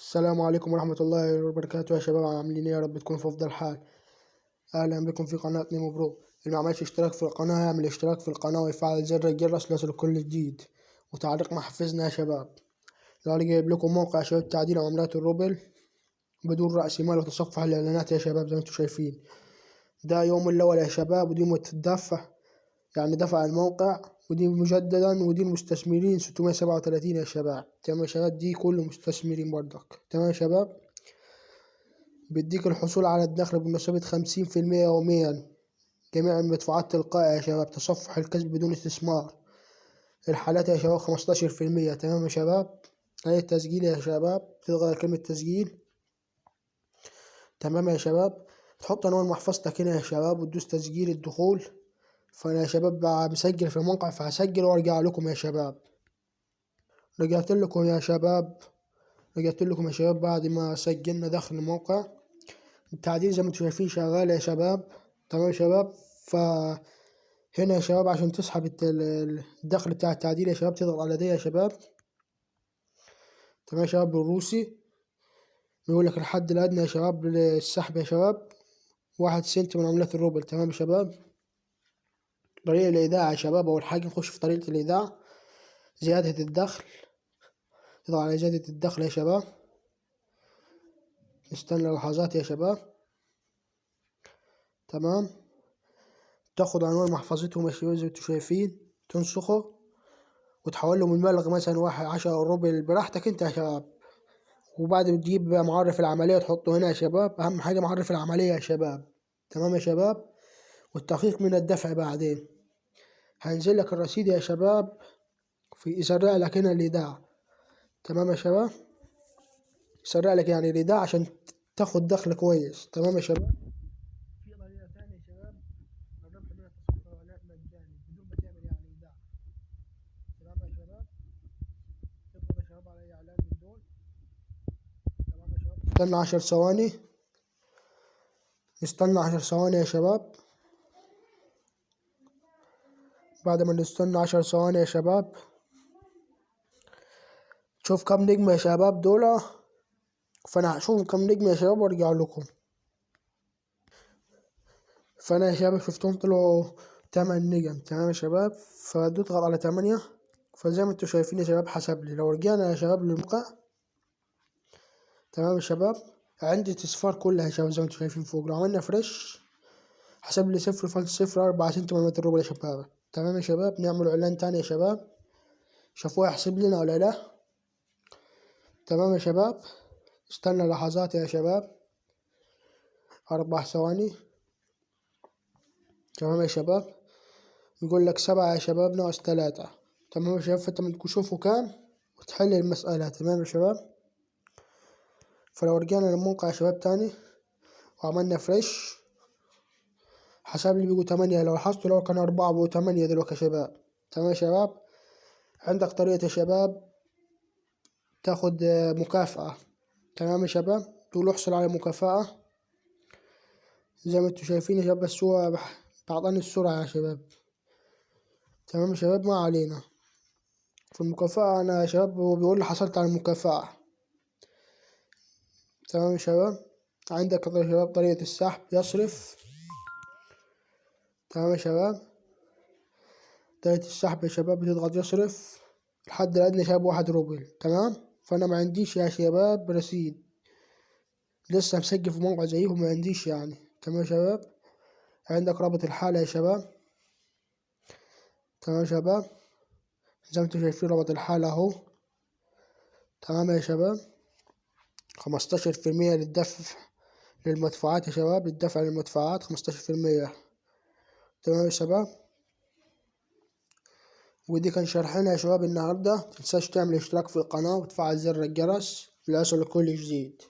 السلام عليكم ورحمة الله وبركاته يا شباب، عاملين ايه؟ يا رب تكونوا في أفضل حال. أهلا بكم في قناة نيمو برو. اللي معملش اشتراك في القناة يعمل اشتراك في القناة ويفعل زر الجرس ليصل كل جديد، وتعليق محفزنا يا شباب. أنا جايب لكم موقع يا شباب تعديل عملات الروبل بدون رأس مال وتصفح الإعلانات يا شباب. زي ما انتم شايفين ده يوم الأول يا شباب، ودي متدفع يعني دفع الموقع، ودي مجددا، ودي المستثمرين 637 يا شباب. تمام يا شباب، دي كل مستثمرين برضك. تمام يا شباب، بيديك الحصول على الدخل بنسبة 50% يوميا. جميع المدفوعات تلقائي يا شباب. تصفح الكسب بدون استثمار. الحالات يا شباب 15%. تمام يا شباب، أي تسجيل يا شباب تضغط على كلمة تسجيل. تمام يا شباب، تحط عنوان محفظتك هنا يا شباب وتدوس تسجيل الدخول. فأنا يا شباب مسجل في الموقع، فهسجل وأرجع لكم يا شباب. رجعت لكم يا شباب بعد ما سجلنا داخل الموقع. التعديل زي ما انتم شايفين شغال يا شباب. تمام يا شباب، فهنا يا شباب عشان تسحب الدخل بتاع التعديل يا شباب تضغط على دي يا شباب. تمام يا شباب، بالروسي بيقول لك الحد الأدنى يا شباب للسحب يا شباب 1 سنت من عملة الروبل. تمام يا شباب، طريقة الإيداع يا شباب. أول حاجة نخش في طريقة الإيداع، زيادة الدخل. تضغط على زيادة الدخل يا شباب، نستنى لحظات يا شباب. تمام، تاخد عنوان محفظتهم يا شباب زي ما انتم شايفين، تنسخه وتحول من المبلغ مثلا 10 روبل براحتك انت يا شباب. وبعد بتجيب معرف العملية وتحطه هنا يا شباب. أهم حاجة معرف العملية يا شباب. تمام يا شباب، والتحقيق من الدفع بعدين. هينزل لك الرصيد يا شباب، يسرع لك هنا الإيداع. تمام يا شباب، يسرع لك يعني الإيداع عشان تاخد دخل كويس. تمام يا شباب، في طريقة تانية يا شباب، الربح من التصفح والإعلانات مجاني بدون ما تعمل يعني إيداع. تمام يا شباب، تضغط يا شباب على أي إعلان من دول. تمام يا شباب، استنى 10 ثواني. نستنى 10 ثواني يا شباب. بعد ما نستنى 10 ثواني يا شباب، شوف كم نجمة يا شباب دول. فأنا هشوف كم نجمة يا شباب وأرجع لكم. فأنا يا شباب شفتهم طلعوا 8 نجم. تمام يا شباب، فدوت اضغط على 8. فزي ما انتوا شايفين يا شباب حسب لي. لو رجعنا يا شباب للموقع، تمام يا شباب، عندي تصفار كلها يا شباب زي ما انتوا شايفين فوق. لو عملنا فريش حسب لي 0.04 سنت من المتر الربع يا شباب. تمام يا شباب، نعمل إعلان تاني يا شباب، شافوه يحسب لنا ولا لا. تمام يا شباب، استنى لحظات يا شباب، 4 ثواني. تمام يا شباب، يقول لك 7 يا شباب ناقص 3. تمام يا شباب، فانت تشوفوا كام وتحل المسألة. تمام يا شباب، فلو رجعنا للموقع يا شباب تاني وعملنا فريش حسب لي بيقوا 8. لو لاحظتوا لو كان 4 بقوا 8 دلوقتي يا شباب. تمام يا شباب، عندك طريقة يا شباب تاخد مكافأة. تمام يا شباب، تقول احصل على مكافأة زي ما انتوا شايفين يا شباب، بس هو بعطاني السرعة يا شباب. تمام يا شباب، ما علينا. في المكافأة أنا يا شباب هو بيقول لي حصلت على المكافأة. تمام يا شباب، عندك يا شباب طريقة السحب يصرف. تمام يا شباب، طريقة السحب يا شباب بتضغط يصرف. الحد الأدنى يا شباب 1 روبل. تمام، فأنا ما عنديش يا شباب رصيد، لسه مسجل في موقع زيهم ما عنديش يعني. تمام يا شباب، عندك رابط الحالة يا شباب. تمام يا شباب، زي ما انتوا شايفين رابط الحالة اهو. تمام يا شباب، 15% للدفع للمدفوعات يا شباب، للدفع للمدفوعات 15%. تمام يا شباب، ودي كان شرحنا يا شباب النهاردة. متنساش تعمل اشتراك في القناة وتفعل زر الجرس ليصلك كل جديد.